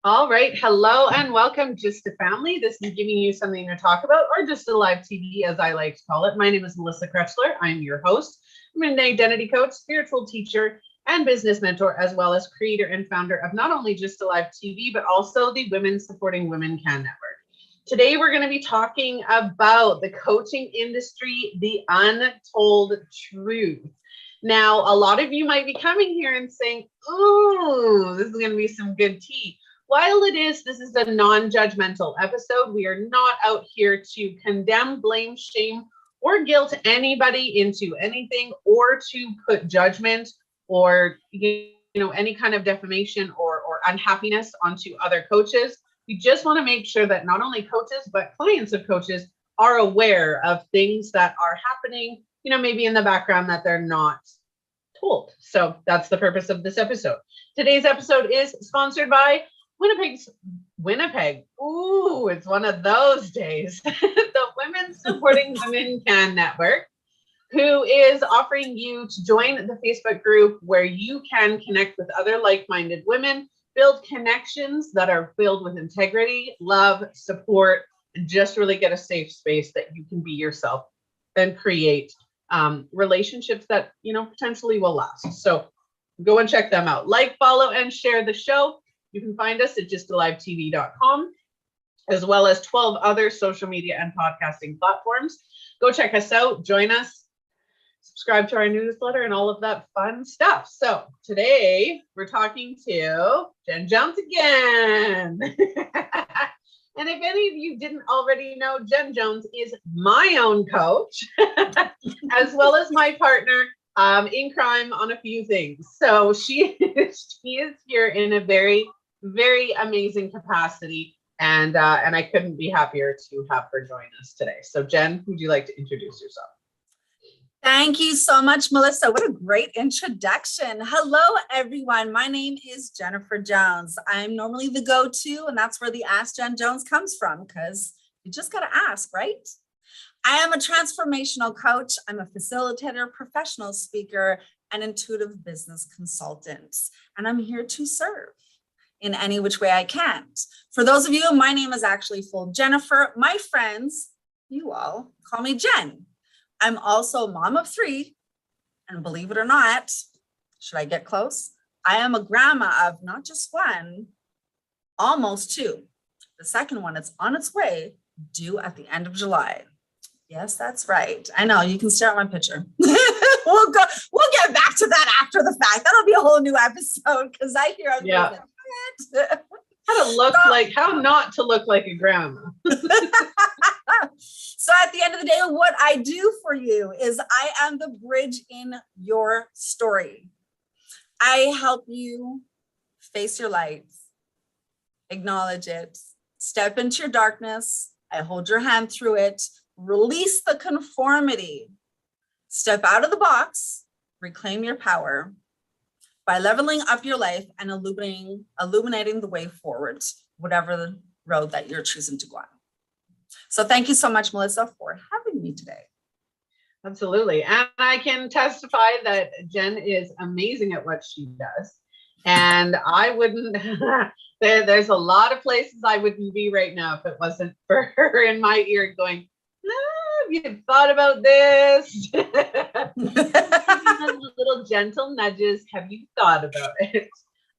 All right. Hello and welcome, Just a Family. This is giving you something to talk about, or just a live TV, as I like to call it. My name is Melissa Krechler. I'm your host. I'm an identity coach, spiritual teacher, and business mentor, as well as creator and founder of not only Just a Live TV, but also the Women Supporting Women Can Network. Today, we're going to be talking about the coaching industry, the untold truth. Now, a lot of you might be coming here and saying, "Ooh, this is going to be some good tea." While this is a non-judgmental episode. We are not out here to condemn, blame, shame, or guilt anybody into anything, or to put judgment or any kind of defamation or unhappiness onto other coaches. We just want to make sure that not only coaches, but clients of coaches are aware of things that are happening, maybe in the background that they're not told. So that's the purpose of this episode. Today's episode is sponsored by Winnipeg. Ooh, it's one of those days. The Women Supporting Women Can Network, who is offering you to join the Facebook group where you can connect with other like-minded women, build connections that are filled with integrity, love, support, and just really get a safe space that you can be yourself and create relationships that, potentially will last. So go and check them out. Like, follow, and share the show. You can find us at justalivetv.com, as well as 12 other social media and podcasting platforms. Go check us out, join us, subscribe to our newsletter, and all of that fun stuff. So today we're talking to Jen Jones again. And if any of you didn't already know, Jen Jones is my own coach, as well as my partner in crime on a few things. So she is here in a very, very amazing capacity. And I couldn't be happier to have her join us today. So Jen, would you like to introduce yourself? Thank you so much, Melissa. What a great introduction. Hello, everyone. My name is Jennifer Jones. I'm normally the go-to, and that's where the Ask Jen Jones comes from, because you just got to ask, right? I am a transformational coach. I'm a facilitator, professional speaker, and intuitive business consultant. And I'm here to serve in any which way I can. For those of you, my name is actually full Jennifer. My friends, you all, call me Jen. I'm also a mom of 3. And believe it or not, should I get close? I am a grandma of not just 1, almost 2. The second one is on its way, due at the end of July. Yes, that's right. I know, you can stare at my picture. We'll get back to that after the fact. That'll be a whole new episode, because I hear how not to look like a grandma. So at the end of the day, what I do for you is I am the bridge in your story. I help you face your light, acknowledge it, step into your darkness. I hold your hand through it, release the conformity, step out of the box, reclaim your power by leveling up your life and illuminating the way forward, whatever the road that you're choosing to go on. So thank you so much, Melissa, for having me today. Absolutely. And I can testify that Jen is amazing at what she does. And I wouldn't, there's a lot of places I wouldn't be right now if it wasn't for her in my ear going, have you thought about this? Little gentle nudges. Have you thought about it?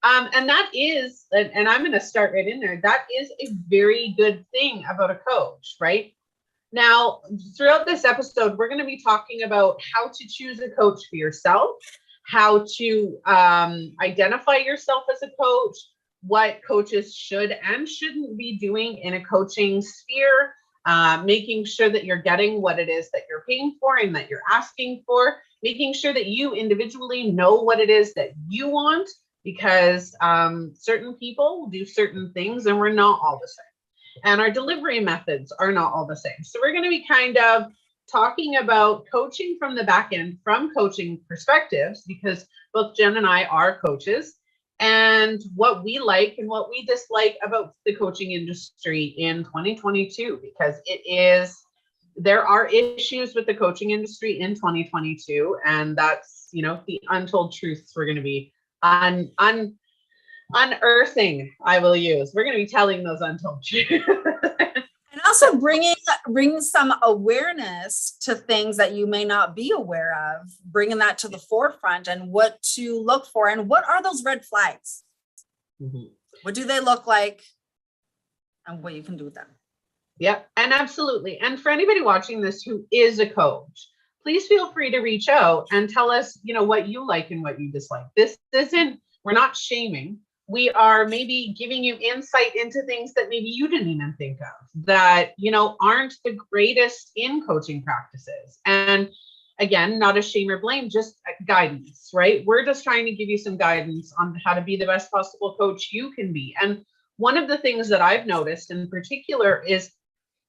And that is, and I'm going to start right in there. That is a very good thing about a coach, right? Now, throughout this episode, we're going to be talking about how to choose a coach for yourself, how to identify yourself as a coach, what coaches should and shouldn't be doing in a coaching sphere, making sure that you're getting what it is that you're paying for and that you're asking for, making sure that you individually know what it is that you want, because certain people do certain things and we're not all the same. And our delivery methods are not all the same. So we're going to be kind of talking about coaching from the back end, from coaching perspectives, because both Jen and I are coaches, and what we like and what we dislike about the coaching industry in 2022, because there are issues with the coaching industry in 2022, and that's, the untold truths we're going to be Unearthing, I will use. We're going to be telling those untold truths. And also bringing some awareness to things that you may not be aware of, bringing that to the forefront and what to look for and what are those red flags? Mm-hmm. What do they look like and what you can do with them? Yep, and absolutely. And for anybody watching this who is a coach, please feel free to reach out and tell us, what you like and what you dislike. This isn't, we're not shaming. We are maybe giving you insight into things that maybe you didn't even think of that, aren't the greatest in coaching practices. And again, not a shame or blame, just guidance, right? We're just trying to give you some guidance on how to be the best possible coach you can be. And one of the things that I've noticed in particular is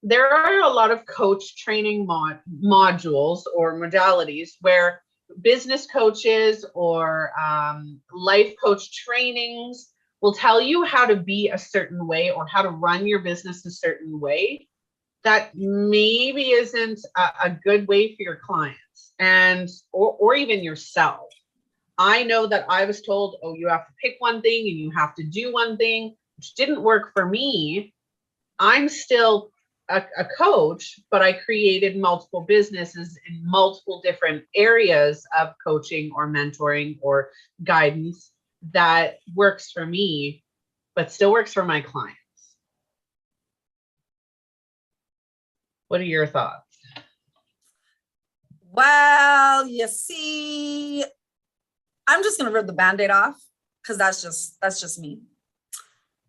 there are a lot of coach training modules or modalities where business coaches or life coach trainings will tell you how to be a certain way or how to run your business a certain way that maybe isn't a good way for your clients and or even yourself. I know that I was told, oh, you have to pick one thing and you have to do one thing, which didn't work for me. I'm still a coach, but I created multiple businesses in multiple different areas of coaching or mentoring or guidance that works for me, but still works for my clients. What are your thoughts? Well, you see, I'm just going to rip the Band-Aid off because that's just me.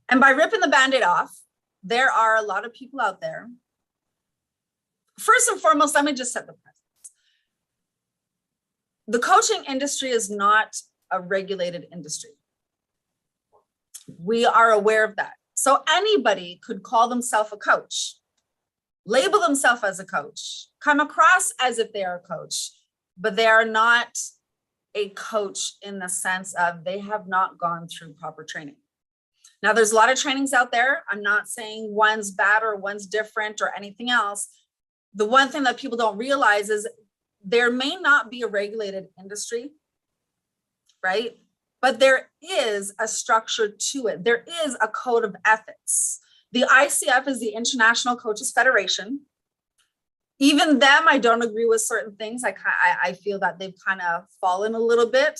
And by ripping the Band-Aid off, there are a lot of people out there. First and foremost, let me just set the precedent. The coaching industry is not a regulated industry. We are aware of that. So anybody could call themselves a coach, label themselves as a coach, come across as if they are a coach, but they are not a coach in the sense of they have not gone through proper training. Now, there's a lot of trainings out there. I'm not saying one's bad or one's different or anything else. The one thing that people don't realize is there may not be a regulated industry, right? But there is a structure to it. There is a code of ethics. The ICF is the International Coaches Federation. Even them, I don't agree with certain things. I feel that they've kind of fallen a little bit.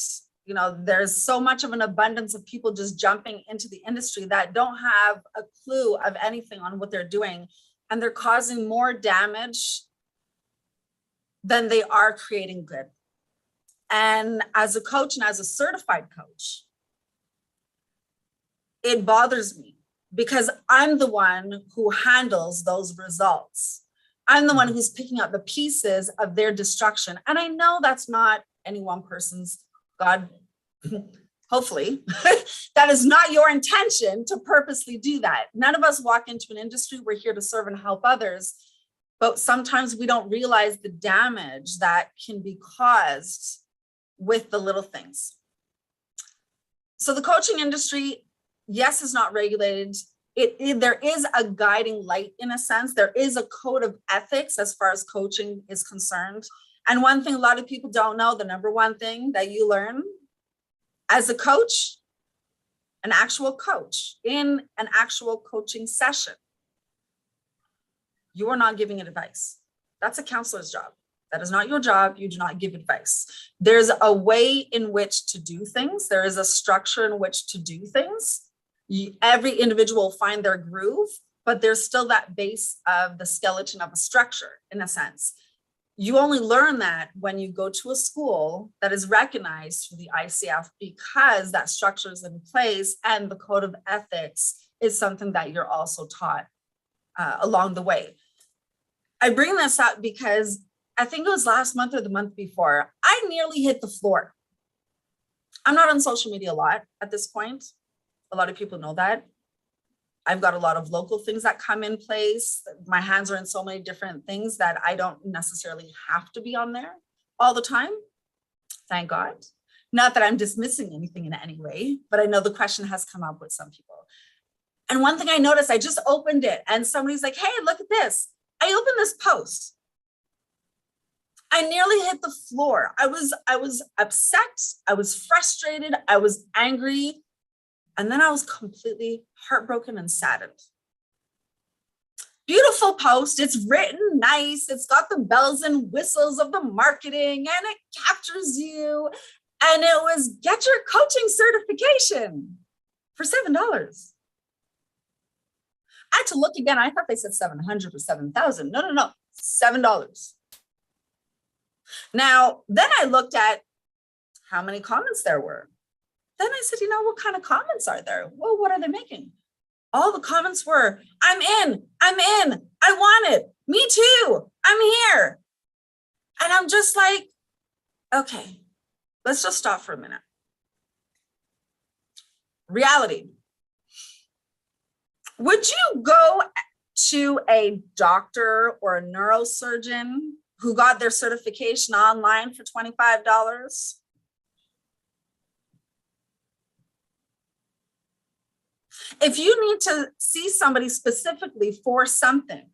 There's so much of an abundance of people just jumping into the industry that don't have a clue of anything on what they're doing. And they're causing more damage than they are creating good. And as a coach and as a certified coach, it bothers me because I'm the one who handles those results. I'm the one who's picking up the pieces of their destruction. And I know that's not any one person's, God, hopefully, that is not your intention to purposely do that. None of us walk into an industry, we're here to serve and help others. But sometimes we don't realize the damage that can be caused with the little things. So the coaching industry, yes, is not regulated. There is a guiding light in a sense. There is a code of ethics as far as coaching is concerned. And one thing a lot of people don't know, the number one thing that you learn as a coach, an actual coach in an actual coaching session, you are not giving advice. That's a counselor's job. That is not your job. You do not give advice. There's a way in which to do things. There is a structure in which to do things. Every individual will find their groove, but there's still that base of the skeleton of a structure in a sense. You only learn that when you go to a school that is recognized through the ICF because that structure is in place and the code of ethics is something that you're also taught along the way. I bring this up because I think it was last month or the month before, I nearly hit the floor. I'm not on social media a lot at this point. A lot of people know that. I've got a lot of local things that come in place. My hands are in so many different things that I don't necessarily have to be on there all the time. Thank God. Not that I'm dismissing anything in any way, but I know the question has come up with some people. And one thing I noticed, I just opened it and somebody's like, hey, look at this. I opened this post. I nearly hit the floor. I was upset. I was frustrated. I was angry. And then I was completely heartbroken and saddened. Beautiful post. It's written nice. It's got the bells and whistles of the marketing and it captures you. And it was get your coaching certification for $7. I had to look again. I thought they said 700 or 7,000. No, $7. Now, then I looked at how many comments there were. Then I said, what kind of comments are there? Well, what are they making? All the comments were, I'm in, I want it, me too, I'm here. And I'm just like, okay, let's just stop for a minute. Reality. Would you go to a doctor or a neurosurgeon who got their certification online for $25? If you need to see somebody specifically for something,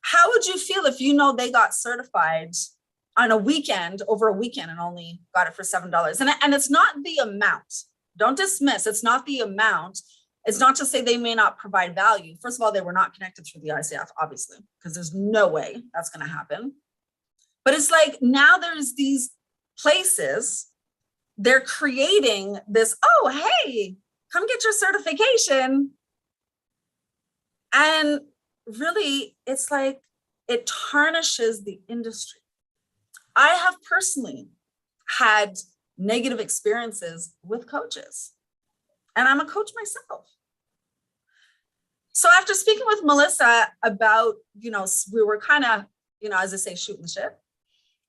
how would you feel if you know they got certified on a weekend, over a weekend, and only got it for $7? And it's not the amount. Don't dismiss. It's not the amount. It's not to say they may not provide value. First of all, they were not connected through the ICF, obviously, because there's no way that's going to happen. But it's like now there's these places, they're creating this, oh, hey, come get your certification. And really, it's like it tarnishes the industry. I have personally had negative experiences with coaches, and I'm a coach myself. So after speaking with Melissa about, we were kind of, as I say, shooting the shit,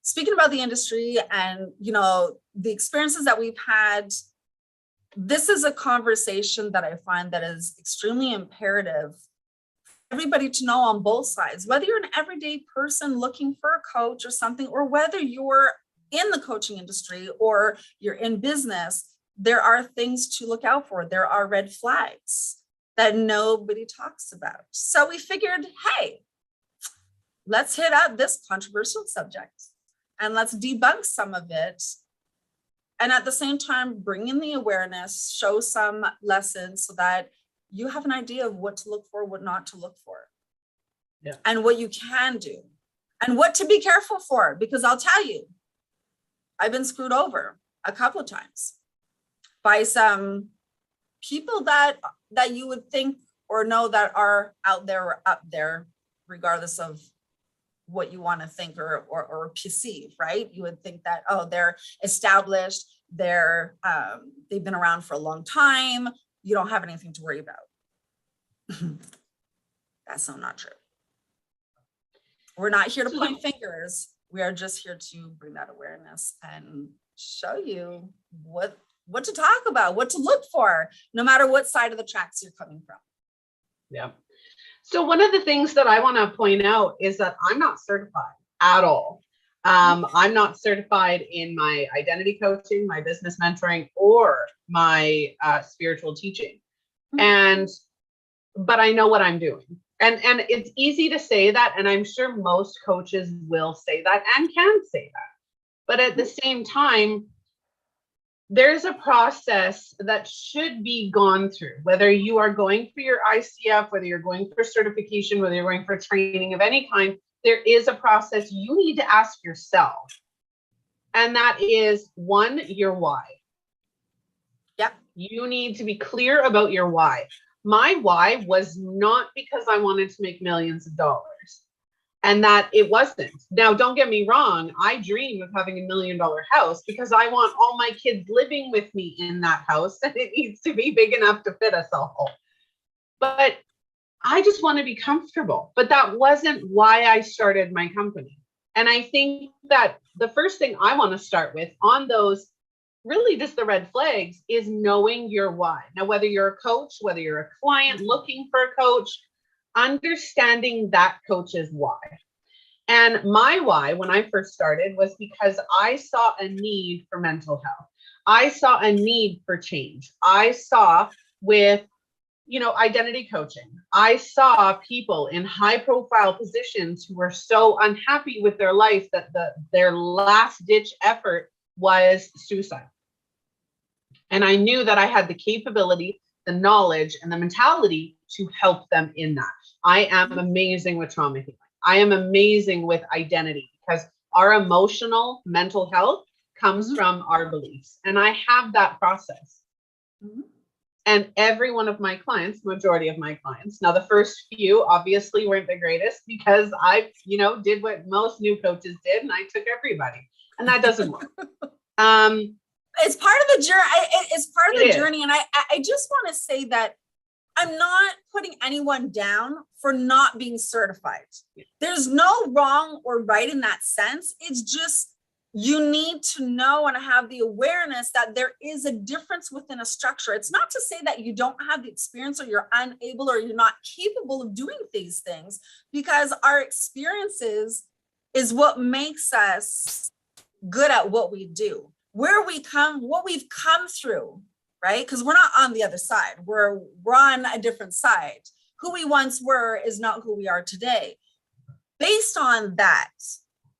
speaking about the industry and, the experiences that we've had. This is a conversation that I find that is extremely imperative for everybody to know on both sides, whether you're an everyday person looking for a coach or something, or whether you're in the coaching industry or you're in business, there are things to look out for. There are red flags that nobody talks about. So we figured, hey, let's hit out this controversial subject and let's debunk some of it. And at the same time, bring in the awareness, show some lessons so that you have an idea of what to look for, what not to look for, and what you can do, and what to be careful for. Because I'll tell you, I've been screwed over a couple of times by some people that you would think or know that are out there or up there, regardless of what you want to think or perceive, right? You would think that, oh, they're established, they've been around for a long time, you don't have anything to worry about. That's so not true. We're not here to point fingers. We are just here to bring that awareness and show you what to talk about, what to look for, no matter what side of the tracks you're coming from. Yeah. So one of the things that I want to point out is that I'm not certified at all. I'm not certified in my identity coaching, my business mentoring, or my spiritual teaching. But I know what I'm doing. And it's easy to say that. And I'm sure most coaches will say that and can say that. But at the same time, there's a process that should be gone through, whether you are going for your ICF, whether you're going for certification, whether you're going for training of any kind, there is a process you need to ask yourself. And that is, one, your why. Yep. You need to be clear about your why. My why was not because I wanted to make millions of dollars. And that it wasn't. Now, don't get me wrong. I dream of having $1 million house because I want all my kids living with me in that house, and it needs to be big enough to fit us all. But I just want to be comfortable. But that wasn't why I started my company. And I think that the first thing I want to start with on those, really just the red flags, is knowing your why. Now, whether you're a coach, whether you're a client looking for a coach, understanding that coach's why. And my why when I first started was because I saw a need for mental health. I saw a need for change. I saw with, identity coaching, I saw people in high profile positions who were so unhappy with their life that their last ditch effort was suicide. And I knew that I had the capability, the knowledge, and the mentality to help them in that. I am amazing with trauma healing. I am amazing with identity, because our emotional mental health comes from our beliefs. And I have that process. And every one of my clients, majority of my clients, now the first few obviously weren't the greatest, because I, did what most new coaches did, and I took everybody, and that doesn't work. It's part of the journey. It's part of the journey. And I just want to say that I'm not putting anyone down for not being certified. There's no wrong or right in that sense. It's just, you need to know and have the awareness that there is a difference within a structure. It's not to say that you don't have the experience, or you're unable, or you're not capable of doing these things, because our experiences is what makes us good at what we do, where we come, what we've come through, right? Because we're not on the other side. We're on a different side. Who we once were is not who we are today. Based on that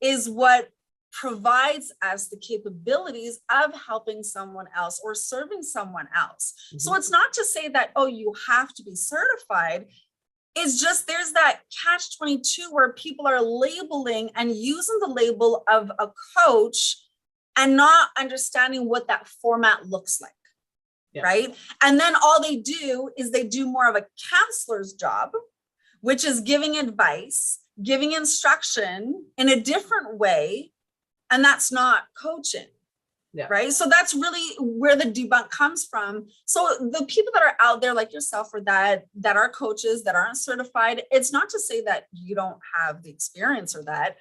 is what provides us the capabilities of helping someone else or serving someone else. So it's not to say that, oh, you have to be certified. It's just, there's that catch-22 where people are labeling and using the label of a coach and not understanding what that format looks like. Right? And then all they do is they do more of a counselor's job, which is giving advice, giving instruction in a different way. And that's not coaching. Right? So that's really where the debunk comes from. So the people that are out there like yourself, or that are coaches that aren't certified, it's not to say that you don't have the experience or that.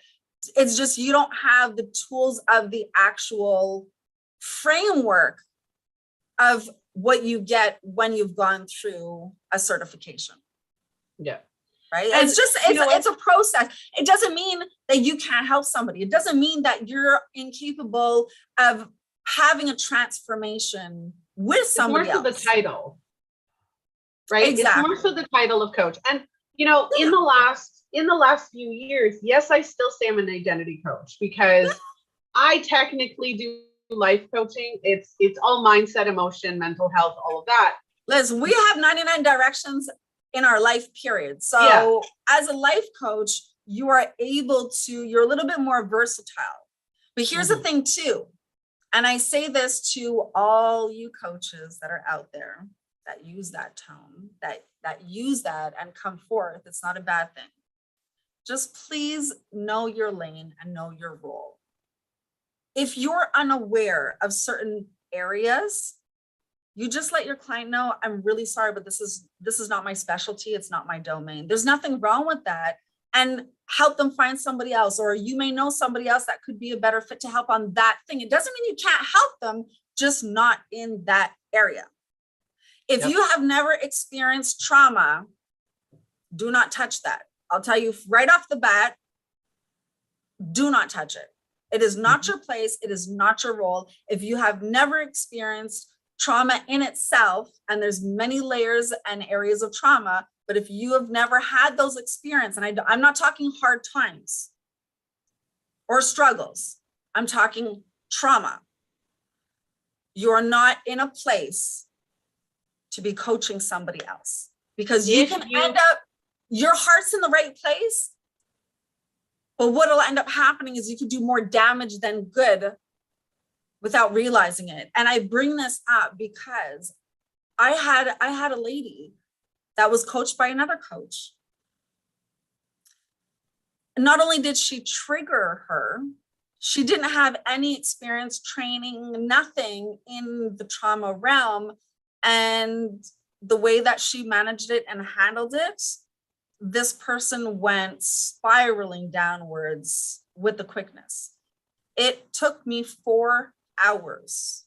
It's just, you don't have the tools of the actual framework of what you get when you've gone through a certification. Right. And it's just, it's a process. It doesn't mean that you can't help somebody. It doesn't mean that you're incapable of having a transformation with somebody else. It's more so the title, right? Exactly. It's more so the title of coach. And, in the last few years, yes, I still say I'm an identity coach, because I technically do life coaching. It's all mindset, emotion, mental health, all of that. Liz, we have 99 directions in our life period. So as a life coach, you're a little bit more versatile. But here's the thing too, and I say this to all you coaches that are out there that use that tone, that use that and come forth. It's not a bad thing. Just please know your lane and know your role. If you're unaware of certain areas, you just let your client know, I'm really sorry, but this is not my specialty. It's not my domain. There's nothing wrong with that. And help them find somebody else, or you may know somebody else that could be a better fit to help on that thing. It doesn't mean you can't help them, just not in that area. If you have never experienced trauma, do not touch that. I'll tell you right off the bat, do not touch it. It is not your place. It is not your role. If you have never experienced trauma in itself, and there's many layers and areas of trauma, but if you have never had those experiences, and I'm not talking hard times or struggles, I'm talking trauma, you're not in a place to be coaching somebody else, because you can end up, your heart's in the right place, but what will end up happening is you could do more damage than good without realizing it. And I bring this up because I had a lady that was coached by another coach. And not only did she trigger her, she didn't have any experience, training, nothing in the trauma realm. And the way that she managed it and handled it, this person went spiraling downwards with the quickness. It took me 4 hours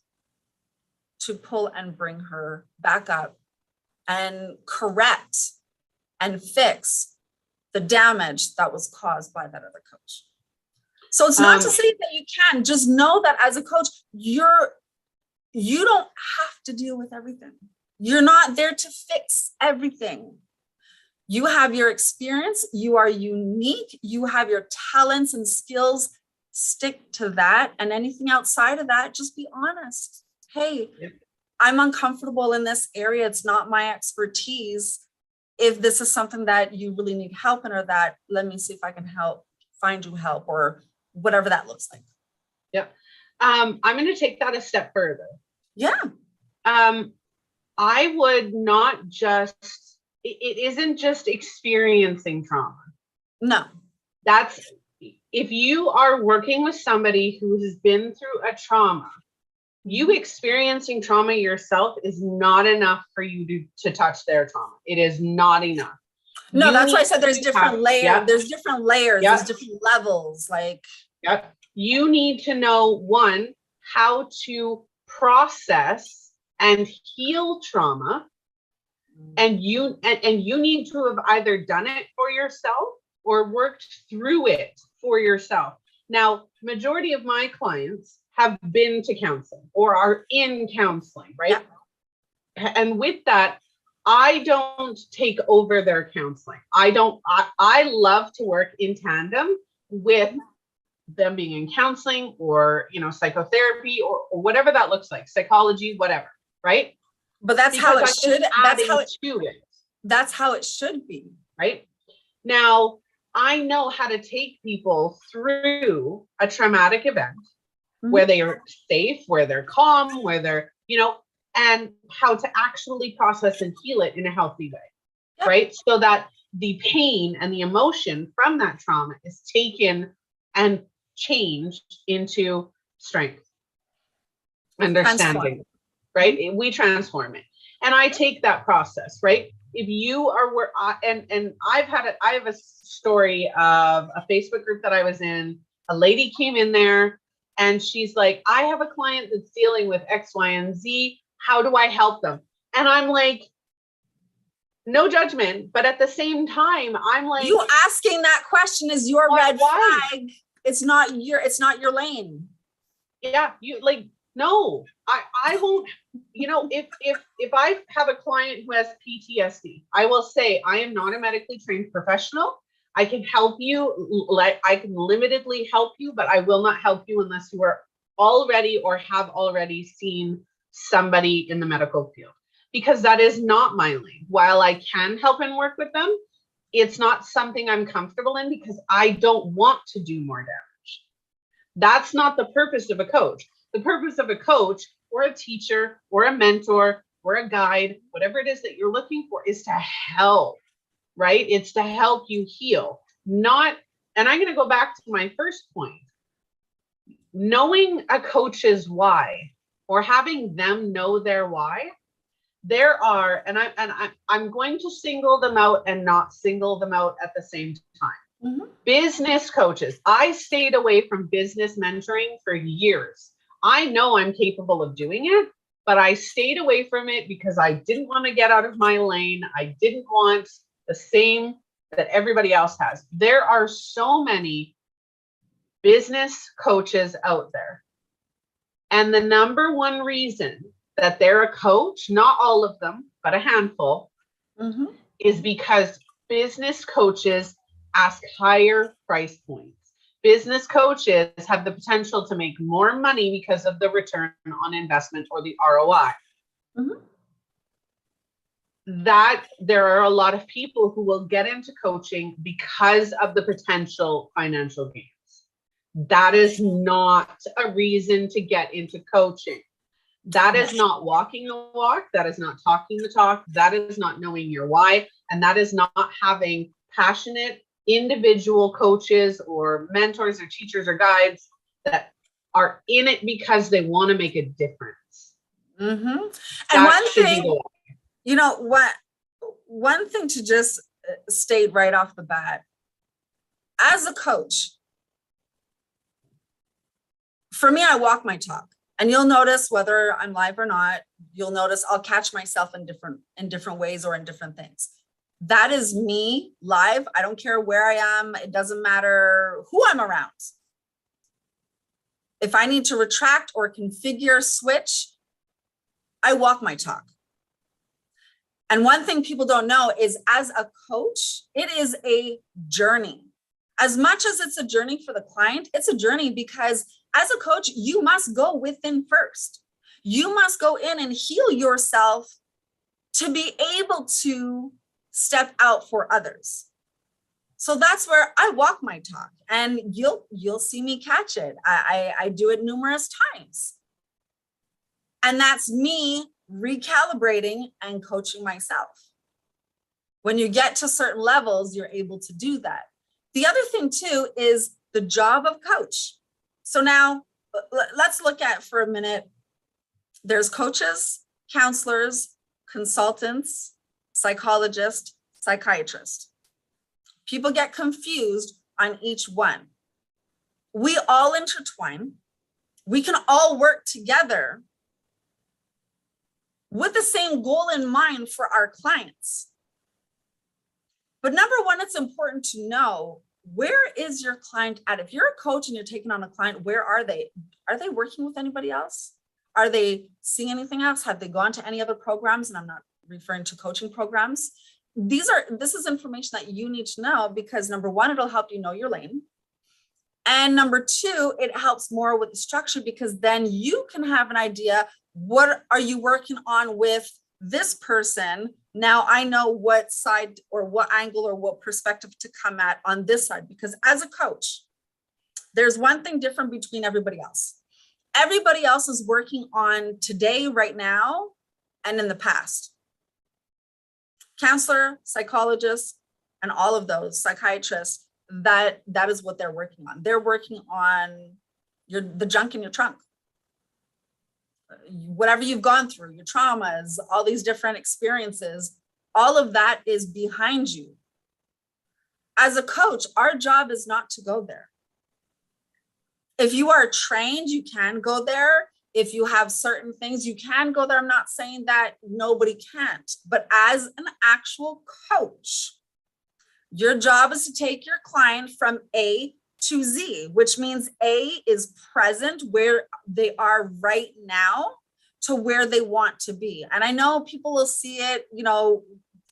to pull and bring her back up and correct and fix the damage that was caused by that other coach. So it's not to say that you can, just know that as a coach, you don't have to deal with everything. You're not there to fix everything. You have your experience, you are unique, you have your talents and skills, stick to that. And anything outside of that, just be honest. Hey, I'm uncomfortable in this area. It's not my expertise. If this is something that you really need help in, or that, let me see if I can help find you help, or whatever that looks like. Yeah. I'm going to take that a step further. Yeah. I would not just, it isn't just experiencing trauma. No. That's, if you are working with somebody who has been through a trauma, you experiencing trauma yourself is not enough for you to touch their trauma. It is not enough. No, that's why I said there's different layers. Yep. There's different layers. Yep. There's different levels. Like, yep. You need to know, one, how to process and heal trauma. And you need to have either done it for yourself or worked through it for yourself. Now, majority of my clients have been to counseling or are in counseling, right? Yeah. And with that, I don't take over their counseling. I love to work in tandem with them being in counseling or, psychotherapy or whatever that looks like, psychology, whatever, right? But that's because how it should. That's how it should be. Right? Now, I know how to take people through a traumatic event where they are safe, where they're calm, where they're, and how to actually process and heal it in a healthy way, right? So that the pain and the emotion from that trauma is taken and changed into strength, understanding, right? We transform it. And I take that process, right? If you are where and I have a story of a Facebook group that I was in. A lady came in there and she's like, I have a client that's dealing with X, Y, and Z. How do I help them? And I'm like, no judgment, but at the same time, I'm like, you asking that question is your red flag. It's not your lane. Yeah, no, I won't, if I have a client who has PTSD, I will say, I am not a medically trained professional. I can help you, I can limitedly help you, but I will not help you unless you are already or have already seen somebody in the medical field, because that is not my lane. While I can help and work with them, it's not something I'm comfortable in because I don't want to do more damage. That's not the purpose of a coach. The purpose of a coach or a teacher or a mentor or a guide, whatever it is that you're looking for, is to help, right? It's to help you heal. And I'm going to go back to my first point. Knowing a coach's why, or having them know their why, there are, and I'm going to single them out and not single them out at the same time. Business coaches. I stayed away from business mentoring for years. I know I'm capable of doing it, but I stayed away from it because I didn't want to get out of my lane. I didn't want the same that everybody else has. There are so many business coaches out there. And the number one reason that they're a coach, not all of them, but a handful, is because business coaches ask higher price points. Business coaches have the potential to make more money because of the return on investment or the ROI. That there are a lot of people who will get into coaching because of the potential financial gains. That is not a reason to get into coaching. That is not walking the walk. That is not talking the talk. That is not knowing your why. And that is not having passionate individual coaches or mentors or teachers or guides that are in it because they want to make a difference. And one thing, one thing to just state right off the bat, as a coach, for me, I walk my talk. And you'll notice whether I'm live or not, you'll notice I'll catch myself in different ways or in different things. That is me live. I don't care where I am. It doesn't matter who I'm around. If I need to retract or configure, switch, I walk my talk. And one thing people don't know is, as a coach, it is a journey. As much as it's a journey for the client, it's a journey because as a coach, you must go within first. You must go in and heal yourself to be able to step out for others. So that's where I walk my talk, and you'll see me catch it. I do it numerous times. And that's me recalibrating and coaching myself. When you get to certain levels, you're able to do that. The other thing too is the job of coach. So now let's look at for a minute, there's coaches, counselors, consultants, psychologists, psychiatrists. People get confused on each one. We all intertwine. We can all work together with the same goal in mind for our clients. But number one, it's important to know, where is your client at? If you're a coach and you're taking on a client, where are they? Are they working with anybody else? Are they seeing anything else? Have they gone to any other programs? And I'm not referring to coaching programs. This is information that you need to know, because number one, it'll help you know your lane. And number two, it helps more with the structure, because then you can have an idea, what are you working on with this person? Now I know what side or what angle or what perspective to come at on this side, because as a coach, there's one thing different between everybody else. Everybody else is working on today, right now, and in the past. Counselor, psychologist, and all of those psychiatrists, that is what they're working on. They're working on the junk in your trunk. Whatever you've gone through, your traumas, all these different experiences, all of that is behind you. As a coach, our job is not to go there. If you are trained, you can go there. If you have certain things, you can go there. I'm not saying that nobody can't, but as an actual coach, your job is to take your client from A to Z, which means A is present, where they are right now, to where they want to be. And I know people will see it,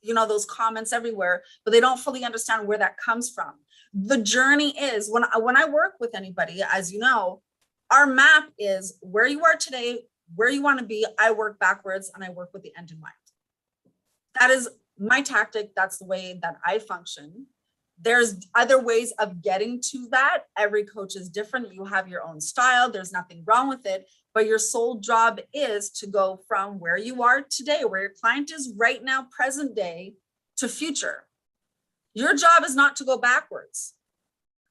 those comments everywhere, but they don't fully understand where that comes from. The journey is, when I work with anybody, as you know, our map is where you are today, where you want to be. I work backwards and I work with the end in mind. That is my tactic. That's the way that I function. There's other ways of getting to that. Every coach is different. You have your own style. There's nothing wrong with it, but your sole job is to go from where you are today, where your client is right now, present day, to future. Your job is not to go backwards.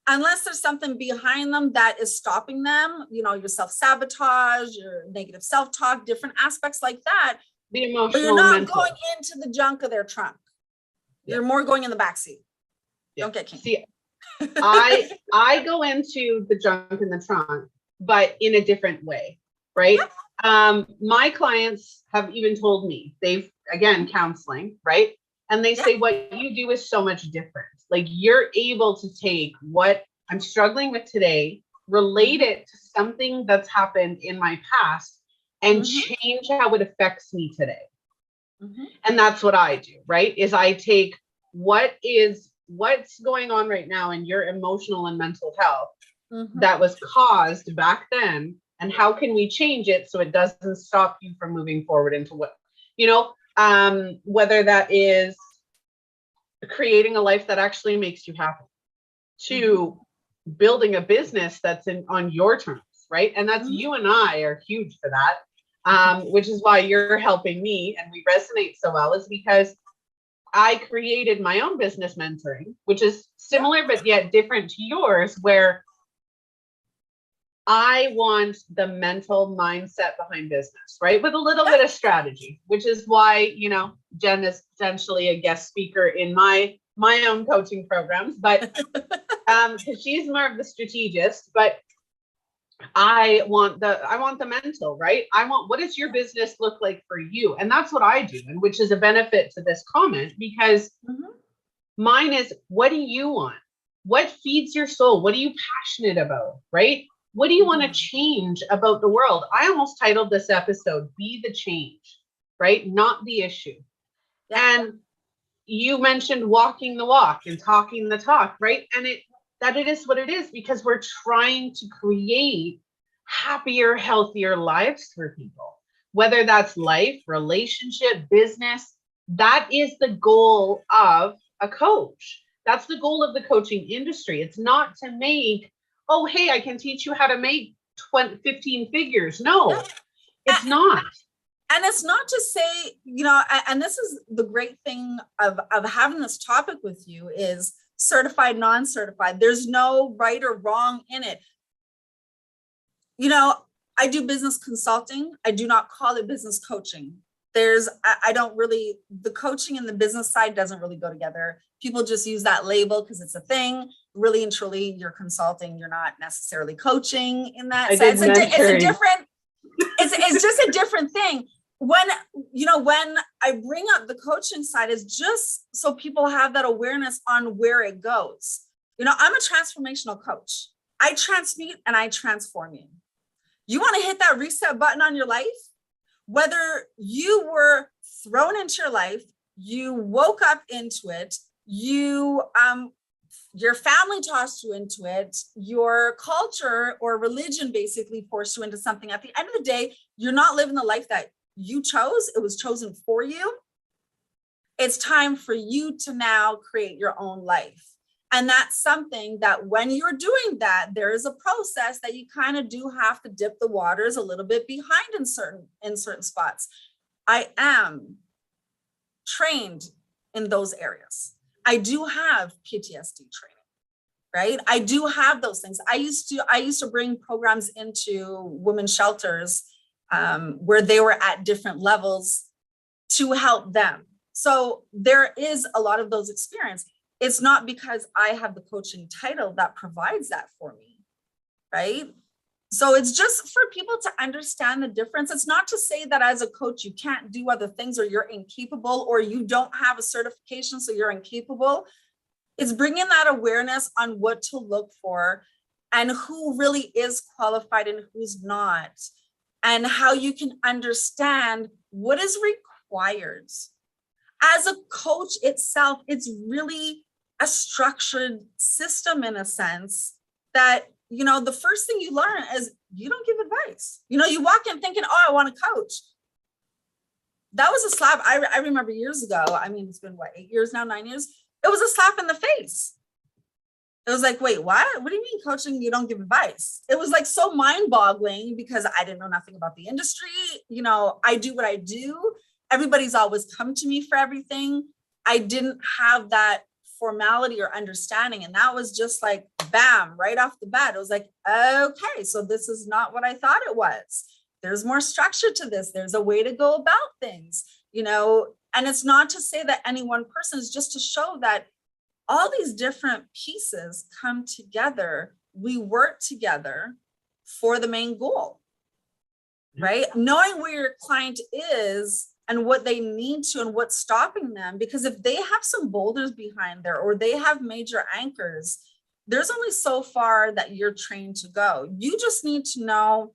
Unless there's something behind them that is stopping them, your self-sabotage, your negative self-talk, different aspects like that. The emotional, but you're not mental. going into the junk of their trunk. You're more going in the backseat. Don't get kinky. See, I go into the junk in the trunk, but in a different way, right? My clients have even told me, they've, again, counseling, right? And they say, what you do is so much different. Like, you're able to take what I'm struggling with today, relate it to something that's happened in my past, and change how it affects me today. And that's what I do, right? Is I take what's going on right now in your emotional and mental health that was caused back then, and how can we change it so it doesn't stop you from moving forward into what, whether that is creating a life that actually makes you happy, to building a business that's on your terms, right? And that's, you and I are huge for that, which is why you're helping me and we resonate so well, is because I created my own business mentoring, which is similar but yet different to yours, where I want the mental mindset behind business, right? With a little bit of strategy, which is why, Jen is essentially a guest speaker in my own coaching programs, but because she's more of the strategist, but I want the mental, right? I want, what does your business look like for you? And that's what I do. And which is a benefit to this comment, because mine is, what do you want? What feeds your soul? What are you passionate about, right? What do you want to change about the world? I almost titled this episode, Be the Change, right? Not the issue. And you mentioned walking the walk and talking the talk, right? And it is what it is, because we're trying to create happier, healthier lives for people. whether that's life, relationship, business. That is the goal of a coach. That's the goal of the coaching industry. It's not to make, oh, hey, I can teach you how to make 15 figures. No, it's not. And it's not to say, and this is the great thing of having this topic with you is certified, non-certified. There's no right or wrong in it. I do business consulting. I do not call it business coaching. I don't really, the coaching and the business side doesn't really go together. People just use that label because it's a thing. Really and truly, you're consulting. You're not necessarily coaching in that sense. It's just a different thing. When I bring up the coaching side is just so people have that awareness on where it goes. I'm a transformational coach. I transmute and I transform you. You want to hit that reset button on your life? Whether you were thrown into your life, you woke up into it, your family tossed you into it, your culture or religion basically forced you into something. At the end of the day, you're not living the life that you chose. It was chosen for you. It's time for you to now create your own life. And that's something that when you're doing that, there is a process that you kind of do have to dip the waters a little bit behind in certain spots. I am trained in those areas. I do have PTSD training, right? I do have those things. I used to bring programs into women's shelters where they were at different levels to help them. So there is a lot of those experiences. It's not because I have the coaching title that provides that for me, right? So it's just for people to understand the difference. It's not to say that as a coach, you can't do other things or you're incapable or you don't have a certification, so you're incapable. It's bringing that awareness on what to look for and who really is qualified and who's not, and how you can understand what is required. As a coach itself, it's really a structured system in a sense that, the first thing you learn is you don't give advice. You walk in thinking, oh, I want to coach. That was a slap. I remember years ago. I mean, it's been 8 years now, 9 years. It was a slap in the face. It was like, wait, what? What do you mean coaching? You don't give advice? It was like so mind boggling because I didn't know nothing about the industry. I do what I do. Everybody's always come to me for everything. I didn't have that formality or understanding. And that was just like, bam, right off the bat. It was like, okay, so this is not what I thought it was. There's more structure to this. There's a way to go about things, and it's not to say that any one person, is just to show that all these different pieces come together. We work together for the main goal, right? Knowing where your client is and what they need to and what's stopping them. Because if they have some boulders behind there or they have major anchors, there's only so far that you're trained to go. You just need to know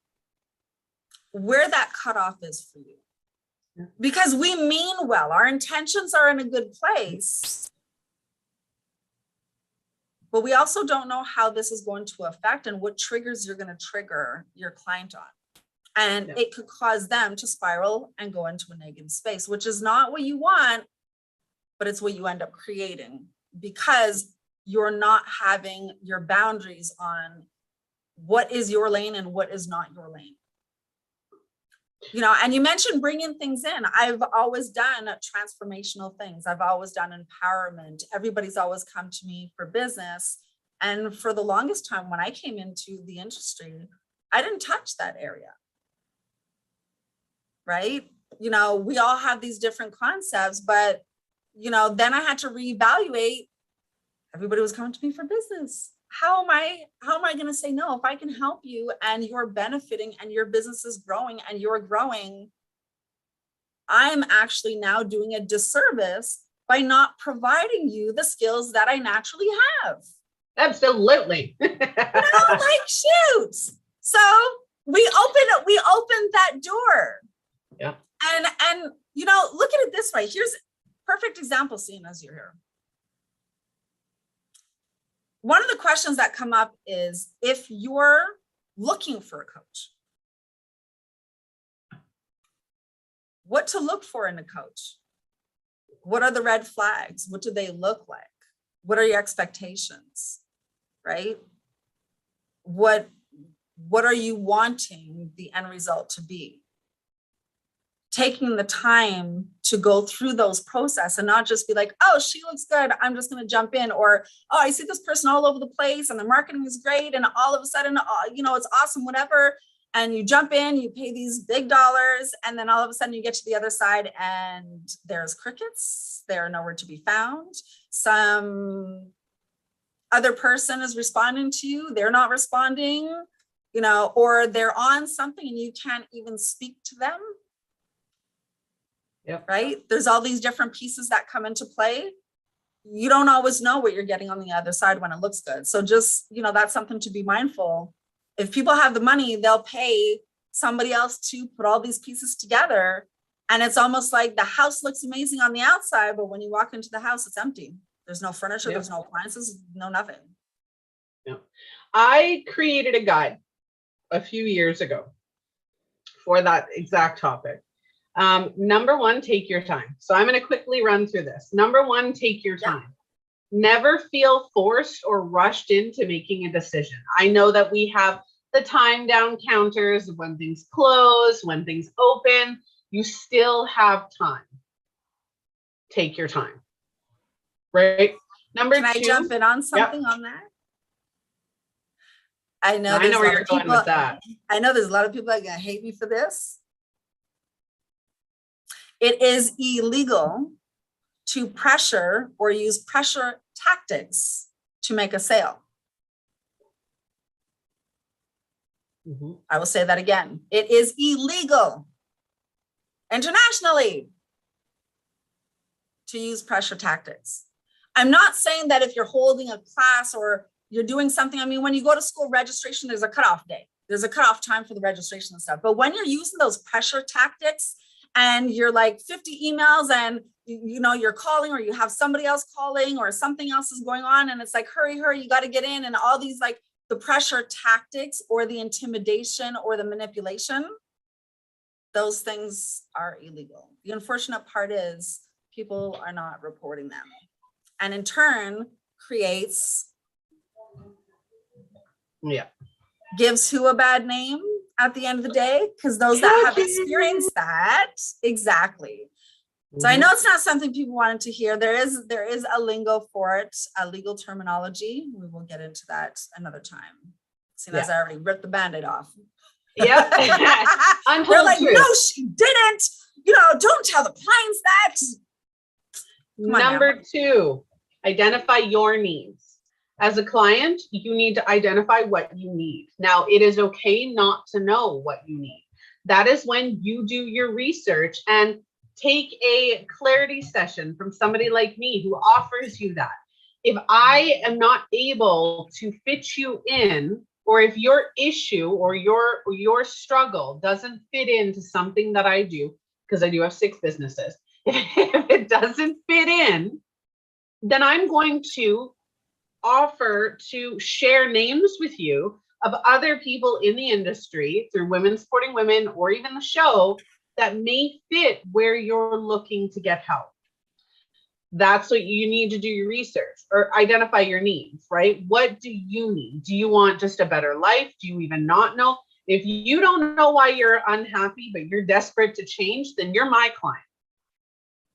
where that cutoff is for you. Because we mean well, our intentions are in a good place, but we also don't know how this is going to affect and what triggers you're going to trigger your client on. And it could cause them to spiral and go into a negative space, which is not what you want, but it's what you end up creating because you're not having your boundaries on what is your lane and what is not your lane. And you mentioned bringing things in. I've always done transformational things. I've always done empowerment. Everybody's always come to me for business. And for the longest time, when I came into the industry, I didn't touch that area. Right? We all have these different concepts, but, then I had to reevaluate. Everybody was coming to me for business. How am I going to say no? If I can help you and you're benefiting and your business is growing and you're growing, I'm actually now doing a disservice by not providing you the skills that I naturally have. Absolutely. Shoot. So we opened that door. Yeah. And look at it this way. Here's a perfect example, seeing as you're here. One of the questions that come up is if you're looking for a coach, what to look for in a coach. What are the red flags? What do they look like? What are your expectations, right? What are you wanting the end result to be? Taking the time to go through those process and not just be like, oh, she looks good, I'm just going to jump in, or, oh, I see this person all over the place and the marketing is great, and all of a sudden, it's awesome, whatever. And you jump in, you pay these big dollars, and then all of a sudden you get to the other side and there's crickets. They're nowhere to be found. Some other person is responding to you, they're not responding, or they're on something and you can't even speak to them. Yep. Right? There's all these different pieces that come into play. You don't always know what you're getting on the other side when it looks good. So just, that's something to be mindful. If people have the money, they'll pay somebody else to put all these pieces together. And it's almost like the house looks amazing on the outside, but when you walk into the house, it's empty. There's no furniture, There's no appliances, no nothing. Yeah. I created a guide a few years ago for that exact topic. Number one, take your time. So I'm going to quickly run through this. Number one, take your time. Never feel forced or rushed into making a decision. I know that we have the time down counters when things close, when things open. You still have time. Take your time. Right? Number two. Can I jump in on something on that? I know where you're going with that. I know there's a lot of people that are going to hate me for this. It is illegal to pressure or use pressure tactics to make a sale. Mm-hmm. I will say that again. It is illegal internationally to use pressure tactics. I'm not saying that if you're holding a class or you're doing something, when you go to school registration, there's a cutoff day. There's a cutoff time for the registration and stuff. But when you're using those pressure tactics and you're like 50 emails and you're calling, or you have somebody else calling, or something else is going on, and it's like, hurry, you got to get in, and all these, like, the pressure tactics or the intimidation or the manipulation, those things are illegal. The unfortunate part is people are not reporting them, and in turn creates, gives who a bad name at the end of the day, because those that have experienced that, exactly. So I know it's not something people wanted to hear. There is a lingo for it, a legal terminology. We will get into that another time, seeing as I already ripped the Band-Aid off. Yeah. They're like, no, she didn't. Don't tell the clients that. Number two, identify your needs. As a client, you need to identify what you need. Now, it is okay not to know what you need. That is when you do your research and take a clarity session from somebody like me who offers you that. If I am not able to fit you in, or if your issue or your struggle doesn't fit into something that I do, because I do have 6 businesses, if it doesn't fit in, then I'm going to offer to share names with you of other people in the industry through Women Supporting Women, or even the show, that may fit where you're looking to get help. That's what you need to do your research, or identify your needs, right? What do you need? Do you want just a better life? Do you even not know? If you don't know why you're unhappy, but you're desperate to change, then you're my client.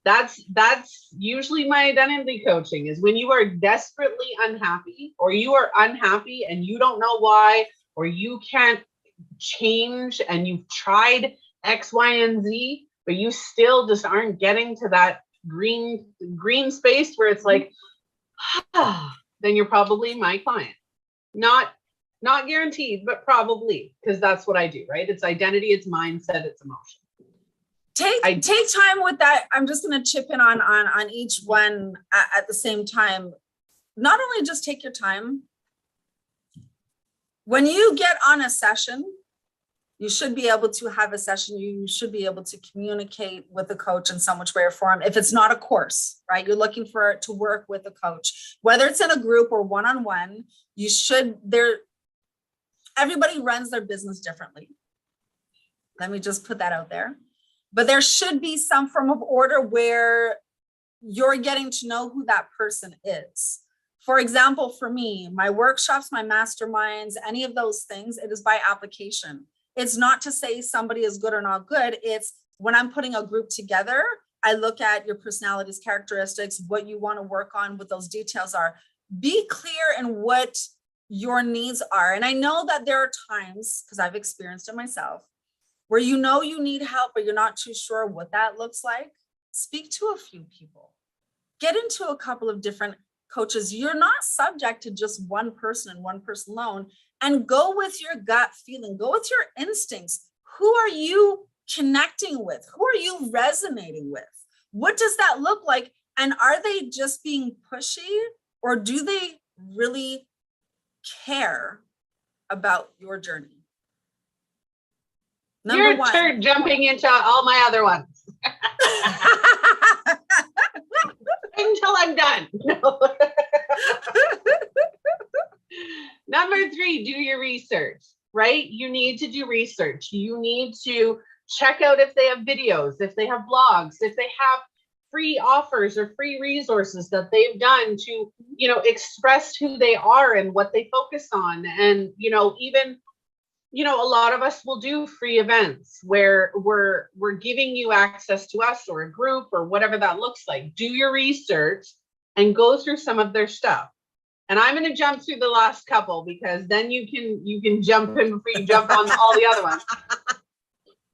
That's usually my identity coaching, is when you are desperately unhappy, or you are unhappy and you don't know why, or you can't change and you've tried X, Y, and Z, but you still just aren't getting to that green space where it's like, then you're probably my client. Not guaranteed, but probably, because that's what I do, right? It's identity, it's mindset, it's emotion. Take time with that. I'm just going to chip in on each one at the same time. Not only just take your time. When you get on a session, you should be able to have a session. You should be able to communicate with a coach in some which way or form. If it's not a course, right? You're looking for it to work with a coach, whether it's in a group or one-on-one. Everybody runs their business differently. Let me just put that out there. but there should be some form of order where you're getting to know who that person is. For example, for me, my workshops, my masterminds, any of those things, it is by application. It's not to say somebody is good or not good. It's when I'm putting a group together, I look at your personalities, characteristics, what you want to work on, what those details are. Be clear in what your needs are. And I know that there are times, because I've experienced it myself, where you know you need help, but you're not too sure what that looks like. Speak to a few people. Get into a couple of different coaches. You're not subject to just one person and one person alone. And go with your gut feeling, go with your instincts. Who are you connecting with? Who are you resonating with? What does that look like? And are they just being pushy, or do they really care about your journey? Number one. You're jumping into all my other ones. Until I'm done. No. Number 3, do your research, right? You need to do research. You need to check out if they have videos, if they have blogs, if they have free offers or free resources that they've done to, express who they are and what they focus on. And, even, a lot of us will do free events where we're giving you access to us or a group or whatever that looks like. Do your research and go through some of their stuff. And I'm going to jump through the last couple because then you can jump in before you jump on all the other ones.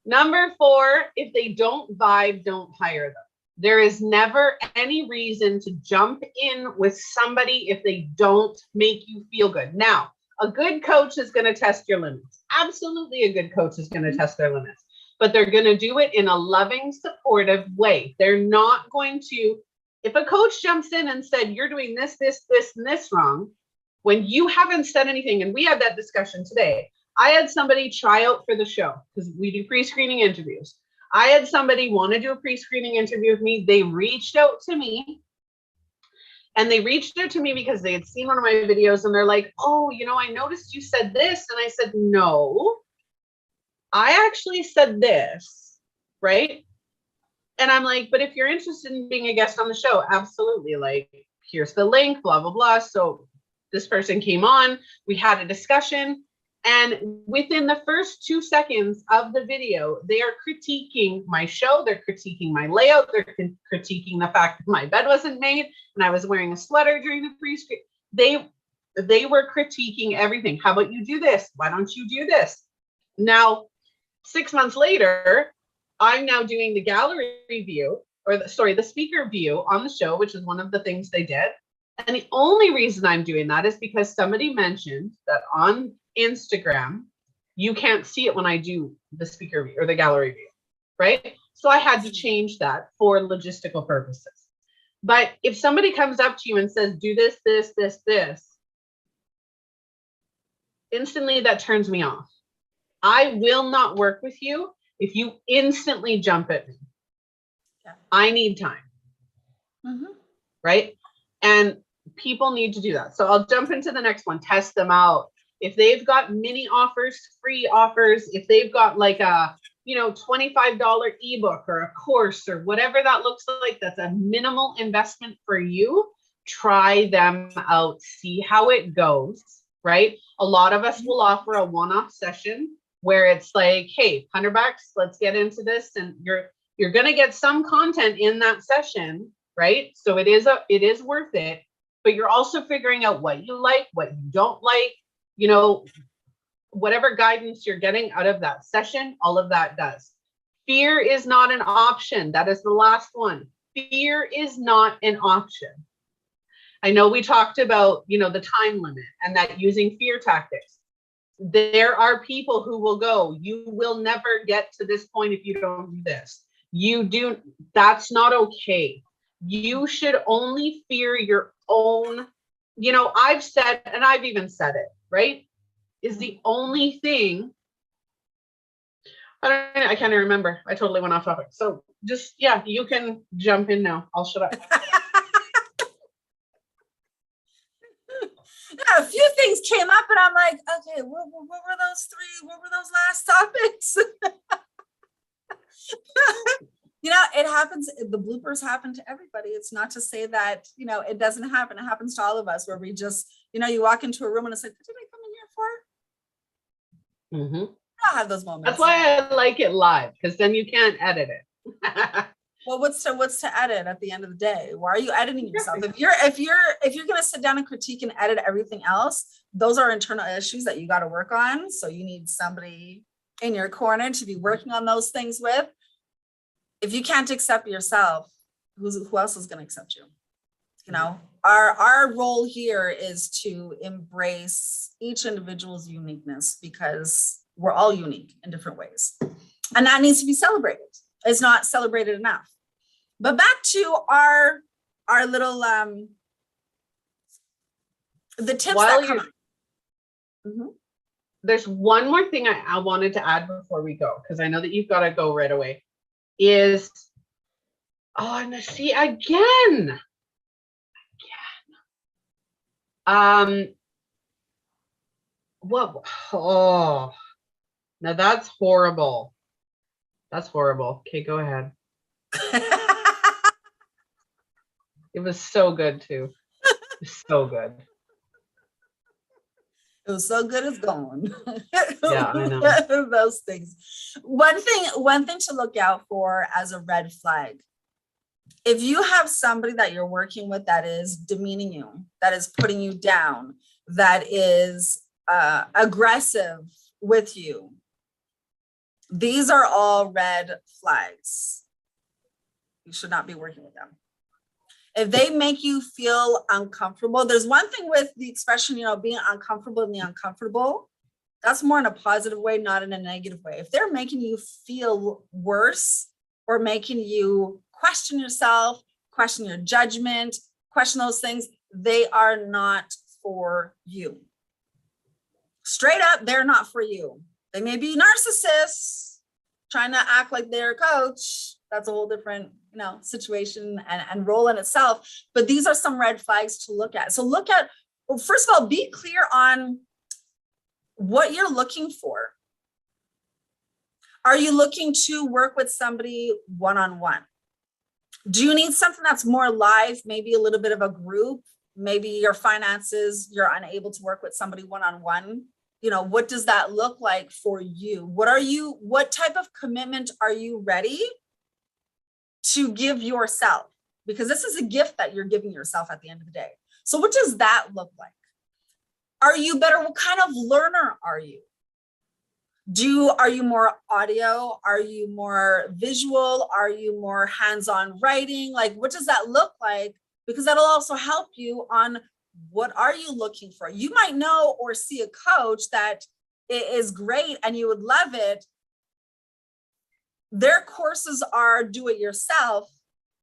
Number 4, if they don't vibe, don't hire them. There is never any reason to jump in with somebody if they don't make you feel good. Now, a good coach is going to test your limits. Absolutely, a good coach is going to test their limits, but they're going to do it in a loving, supportive way. They're not going to, if a coach jumps in and said, you're doing this, this, this, and this wrong, when you haven't said anything, and we had that discussion today. I had somebody try out for the show because we do pre-screening interviews. I had somebody want to do a pre-screening interview with me. They reached out to me. And they reached out to me because they had seen one of my videos and they're like, oh, I noticed you said this. And I said, no, I actually said this, right? And I'm like, but if you're interested in being a guest on the show, absolutely. Like, here's the link, blah, blah, blah. So this person came on, we had a discussion. And within the first 2 seconds of the video, they are critiquing my show. They're critiquing my layout. They're critiquing the fact that my bed wasn't made and I was wearing a sweater during the pre-screen. They were critiquing everything. How about you do this? Why don't you do this? Now, 6 months later, I'm now doing the gallery view, the speaker view on the show, which is one of the things they did. And the only reason I'm doing that is because somebody mentioned that on Instagram, you can't see it when I do the speaker view or the gallery view, right? So I had to change that for logistical purposes. But if somebody comes up to you and says, do this, this, this, this, instantly that turns me off. I will not work with you if you instantly jump at me. Yeah. I need time. Mm-hmm. Right? And people need to do that. So I'll jump into the next one. Test them out. If they've got mini offers, free offers, if they've got like a, $25 ebook or a course or whatever that looks like, that's a minimal investment for you. Try them out, see how it goes, right? A lot of us will offer a one-off session where it's like, hey, $100, let's get into this. And you're going to get some content in that session, right? So it is worth it, but you're also figuring out what you like, what you don't like, whatever guidance you're getting out of that session, all of that does. Fear is not an option. That is the last one. Fear is not an option. I know we talked about, the time limit and that using fear tactics. There are people who will go, you will never get to this point if you don't do this. That's not okay. You should only fear your own, I've said, and I've even said it, right? Is the only thing, I can't even remember. I totally went off topic. So just, you can jump in now. I'll shut up. A few things came up and I'm like, okay, what were those 3? What were those last topics? It happens. The bloopers happen to everybody. It's not to say that, it doesn't happen. It happens to all of us where we just, you walk into a room and it's like, what did I come in here for? Mm-hmm. I have those moments. That's why I like it live, because then you can't edit it. Well, what's to edit at the end of the day? Why are you editing yourself? If you're going to sit down and critique and edit everything else, those are internal issues that you got to work on. So you need somebody in your corner to be working on those things with. If you can't accept yourself, who else is going to accept you? Our role here is to embrace each individual's uniqueness, because we're all unique in different ways. And that needs to be celebrated. It's not celebrated enough. But back to our little the tips that come. Mm-hmm. There's one more thing I wanted to add before we go, because I know that you've got to go right away. And see again. What? Oh, now that's horrible. That's horrible. Okay, go ahead. It was so good too. It was so good. It was so good it's gone. Yeah, I know. Those things. One thing to look out for as a red flag. If you have somebody that you're working with that is demeaning you, that is putting you down, that is aggressive with you, these are all red flags. You should not be working with them. If they make you feel uncomfortable, there's one thing with the expression, being uncomfortable in the uncomfortable. That's more in a positive way, not in a negative way. If they're making you feel worse or making you question yourself, question your judgment, question those things, they are not for you. Straight up, they're not for you. They may be narcissists trying to act like they're a coach. That's a whole different, situation and role in itself. But these are some red flags to look at. So first of all, be clear on what you're looking for. Are you looking to work with somebody one-on-one? Do you need something that's more live, maybe a little bit of a group? Maybe your finances, you're unable to work with somebody one-on-one. What does that look like for you? What type of commitment are you ready to give yourself? Because this is a gift that you're giving yourself at the end of the day. So what does that look like? Are you better? What kind of learner are you? Are you more audio? Are you more visual? Are you more hands-on writing? Like, what does that look like? Because that'll also help you on what are you looking for? You might know or see a coach that is great and you would love it. Their courses are do-it-yourself,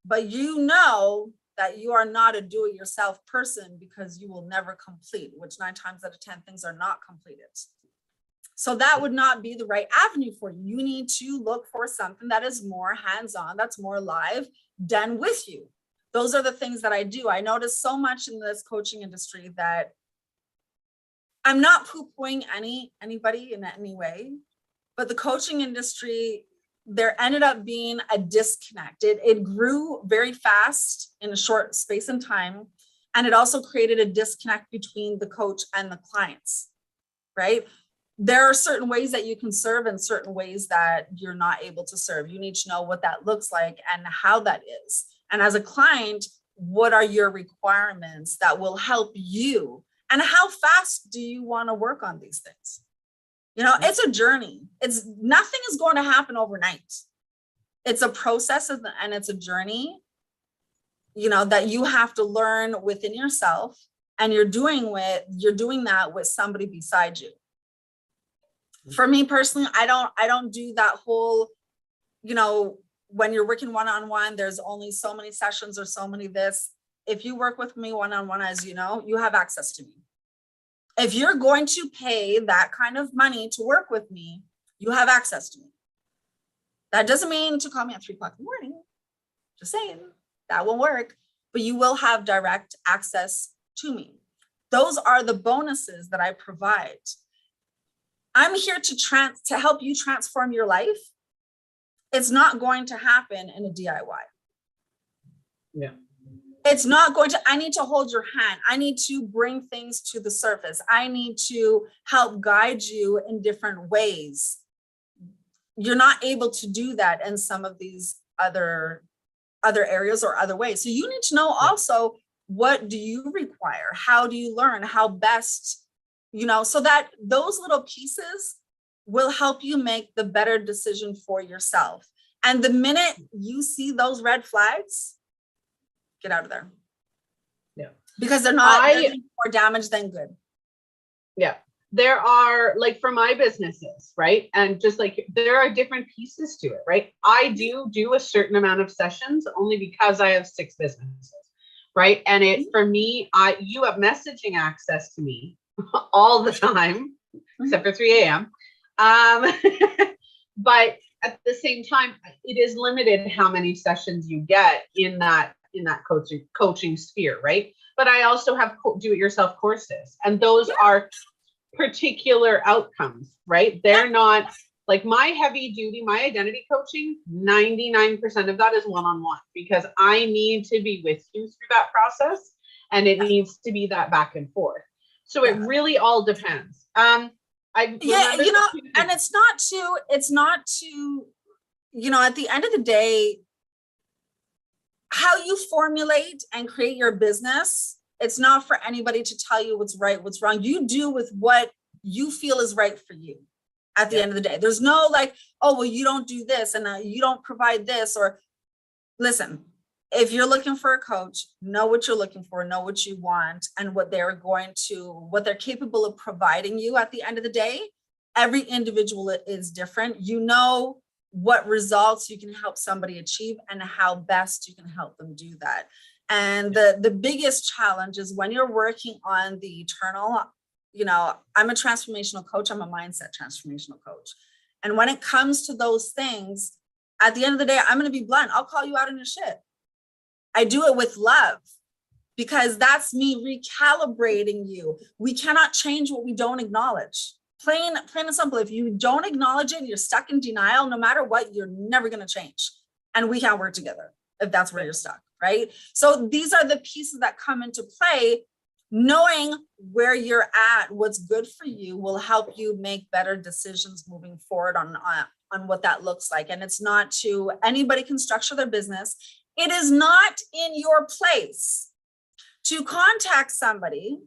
but you know that you are not a do-it-yourself person because you will never complete, which 9 times out of 10 things are not completed. So that would not be the right avenue for you. You need to look for something that is more hands-on, that's more live, done with you. Those are the things that I do. I notice so much in this coaching industry that I'm not poo-pooing anybody in any way, but the coaching industry, there ended up being a disconnect. It grew very fast in a short space and time. And it also created a disconnect between the coach and the clients, right? There are certain ways that you can serve and certain ways that you're not able to serve. You need to know what that looks like and how that is. And as a client, what are your requirements that will help you? And how fast do you want to work on these things? It's a journey. Nothing is going to happen overnight. It's a process and it's a journey, that you have to learn within yourself, and you're doing that with somebody beside you. For me personally, I don't do that whole, when you're working one-on-one, there's only so many sessions or so many this. If you work with me one-on-one, as you know, you have access to me. If you're going to pay that kind of money to work with me, you have access to me. That doesn't mean to call me at 3 o'clock in the morning. Just saying, that won't work, but you will have direct access to me. Those are the bonuses that I provide. I'm here to help you transform your life. It's not going to happen in a DIY. Yeah. It's not going to, I need to hold your hand. I need to bring things to the surface. I need to help guide you in different ways. You're not able to do that in some of these other areas or other ways. So you need to know also, what do you require? How do you learn? How best, so that those little pieces will help you make the better decision for yourself. And the minute you see those red flags, get out of there. Yeah. Because they're doing more damage than good. Yeah. There are, like, for my businesses, right? And just like, there are different pieces to it, right? I do a certain amount of sessions only because I have 6 businesses, right? And for me, you have messaging access to me all the time, except for 3 a.m. But at the same time, it is limited how many sessions you get in that coaching sphere, right? But I also have do-it-yourself courses, and those are particular outcomes, right? They're not like my heavy duty, my identity coaching, 99% of that is one-on-one, because I need to be with you through that process, and it needs to be that back and forth. So it really all depends. And it's not to, at the end of the day, how you formulate and create your business, it's not for anybody to tell you what's right, what's wrong. You do with what you feel is right for you at the end of the day. There's no like, oh, well, you don't do this and you don't provide this. Or listen, if you're looking for a coach, know what you're looking for, know what you want, and what they're capable of providing you at the end of the day. Every individual is different. What results you can help somebody achieve and how best you can help them do that. And the biggest challenge is when you're working on the eternal, I'm a transformational coach. I'm a mindset transformational coach. And when it comes to those things, at the end of the day, I'm going to be blunt. I'll call you out on your shit. I do it with love, because that's me recalibrating you. We cannot change what we don't acknowledge. Plain and simple. If you don't acknowledge it, you're stuck in denial. No matter what, you're never going to change. And we can't work together if that's where you're stuck, right? So these are the pieces that come into play. Knowing where you're at, what's good for you, will help you make better decisions moving forward on what that looks like. And it's not to, anybody can structure their business. It is not in your place to contact somebody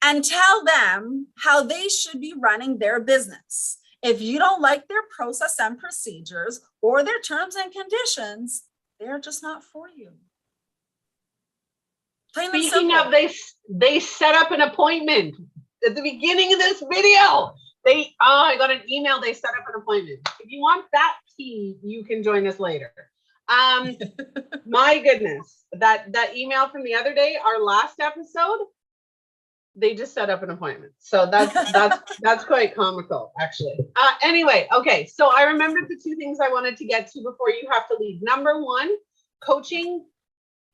and tell them how they should be running their business. If you don't like their process and procedures or their terms and conditions, they're just not for you. Speaking of, they set up an appointment at the beginning of this video. I got an email. They set up an appointment. If you want that tea, you can join us later. My goodness, that email from the other day, our last episode, they just set up an appointment. So that's quite comical, actually. Anyway, okay. So I remembered the 2 things I wanted to get to before you have to leave. Number 1, coaching.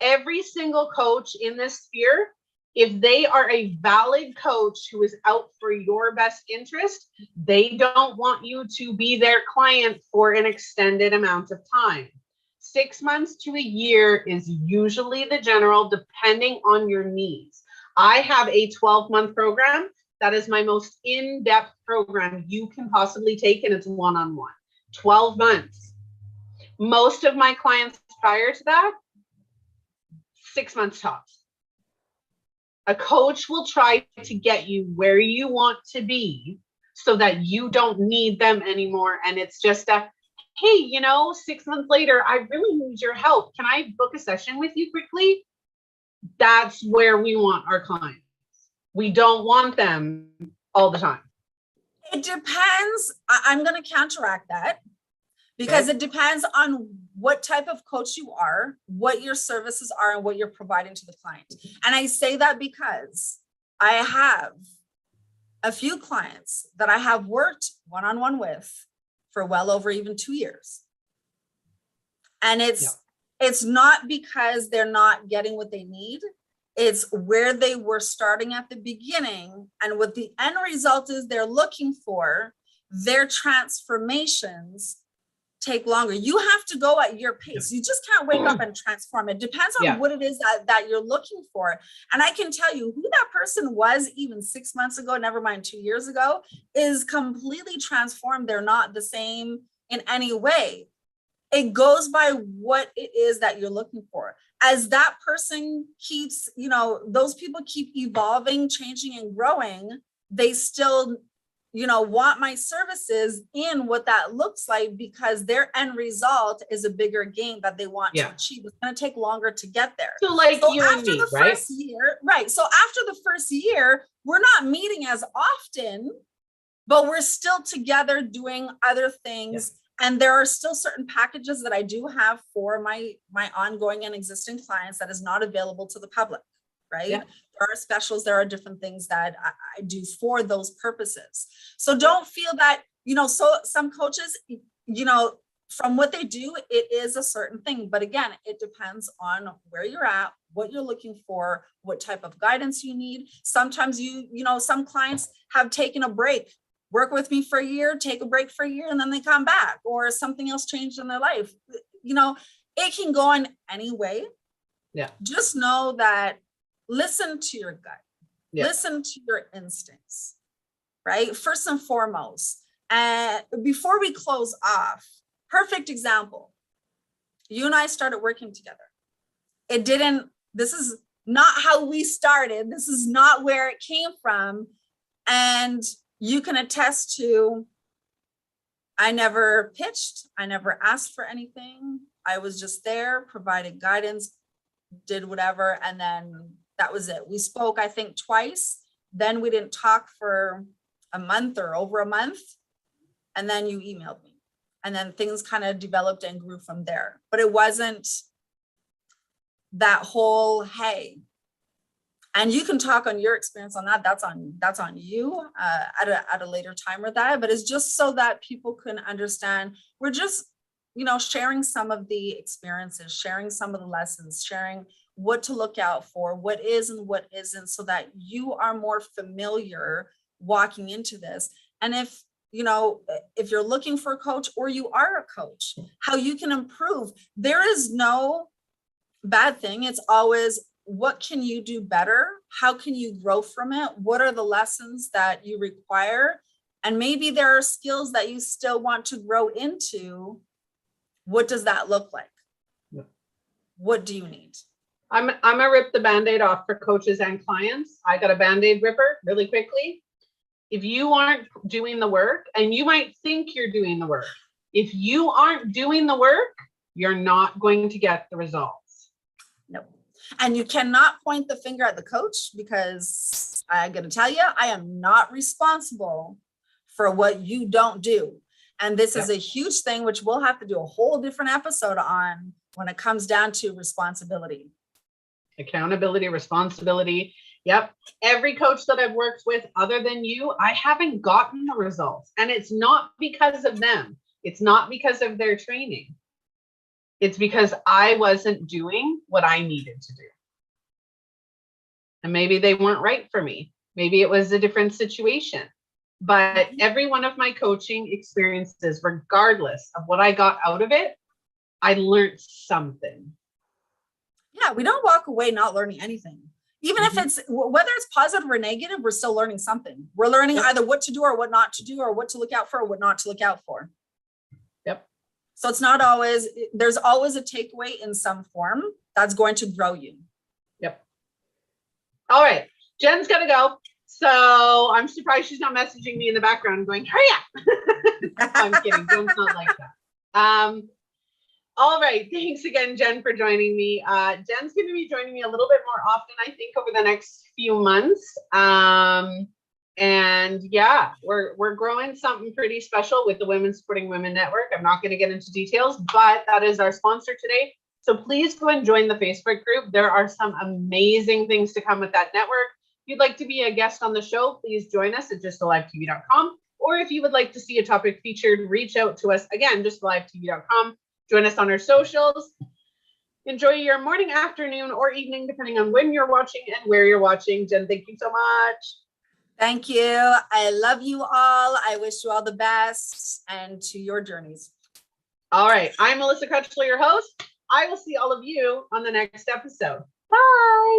Every single coach in this sphere, if they are a valid coach who is out for your best interest, they don't want you to be their client for an extended amount of time. 6 months to a year is usually the general, depending on your needs. I have a 12-month program. That is my most in-depth program you can possibly take, and it's one-on-one. 12 months. Most of my clients prior to that, 6 months tops. A coach will try to get you where you want to be so that you don't need them anymore. And it's just hey, 6 months later, I really need your help. Can I book a session with you quickly? That's where we want our clients. We don't want them all the time. It depends. I'm going to counteract that. Because it depends on what type of coach you are, what your services are, and what you're providing to the client. And I say that because I have a few clients that I have worked one-on-one with for well over even 2 years. And it's not because they're not getting what they need. It's where they were starting at the beginning, and what the end result is they're looking for, their transformations take longer. You have to go at your pace. You just can't wake up and transform. It depends on what it is that you're looking for. And I can tell you who that person was even 6 months ago, never mind 2 years ago, is completely transformed. They're not the same in any way. It goes by what it is that you're looking for. As that person keeps, those people keep evolving, changing, and growing, they still want my services in what that looks like, because their end result is a bigger gain that they want to achieve. It's going to take longer to get there. So you and me, right? First year, right. So after the first year, we're not meeting as often, but we're still together doing other things. Yeah. And there are still certain packages that I do have for my ongoing and existing clients that is not available to the public, right? Yeah. There are specials, there are different things that I do for those purposes. So don't feel that, so some coaches, from what they do, it is a certain thing. But again, it depends on where you're at, what you're looking for, what type of guidance you need. Sometimes some clients have taken a break, work with me for a year, take a break for a year, and then they come back, or something else changed in their life. It can go in any way. Yeah. Just know that listen to your gut, listen to your instincts, right? First and foremost. And before we close off, perfect example. You and I started working together. This is not how we started. This is not where it came from. And you can attest to, I never pitched. I never asked for anything. I was just there, provided guidance, did whatever. And then that was it. We spoke, I think, twice. Then we didn't talk for a month or over a month. And then you emailed me. And then things kind of developed and grew from there. But it wasn't that whole, hey, and you can talk on your experience on that. That's on you at a later time with that. But it's just so that people can understand. We're just, sharing some of the experiences, sharing some of the lessons, sharing what to look out for, what is and what isn't, so that you are more familiar walking into this. And if you're looking for a coach, or you are a coach, how you can improve. There is no bad thing. It's always, what can you do better? How can you grow from it? What are the lessons that you require? And maybe there are skills that you still want to grow into. What does that look like? Yeah. What do you need? I'm gonna rip the Band-Aid off for coaches and clients. I got a Band-Aid ripper really quickly. If you aren't doing the work, and you might think you're doing the work, if you aren't doing the work, you're not going to get the results. No. And you cannot point the finger at the coach, because I'm going to tell you, I am not responsible for what you don't do. And this is a huge thing, which we'll have to do a whole different episode on when it comes down to responsibility. Accountability, responsibility. Yep. Every coach that I've worked with other than you, I haven't gotten the results. And it's not because of them. It's not because of their training. It's because I wasn't doing what I needed to do. And maybe they weren't right for me. Maybe it was a different situation. But every one of my coaching experiences, regardless of what I got out of it, I learned something. Yeah, we don't walk away not learning anything. Even if it's, whether it's positive or negative, we're still learning something. We're learning either what to do or what not to do, or what to look out for or what not to look out for. Yep. So it's not always, there's always a takeaway in some form that's going to grow you. Yep. All right. Jen's got to go. So I'm surprised she's not messaging me in the background going, hurry up. I'm kidding. Jen's not like that. All right. Thanks again, Jen, for joining me. Jen's going to be joining me a little bit more often, I think, over the next few months. And yeah, we're growing something pretty special with the Women Supporting Women Network. I'm not going to get into details, but that is our sponsor today. So please go and join the Facebook group. There are some amazing things to come with that network. If you'd like to be a guest on the show, please join us at justalivetv.com. Or if you would like to see a topic featured, reach out to us again, justalivetv.com. Join us on our socials. Enjoy your morning, afternoon, or evening, depending on when you're watching and where you're watching. Jen, thank you so much. Thank you. I love you all. I wish you all the best and to your journeys. All right. I'm Melissa Krechler, your host. I will see all of you on the next episode. Bye.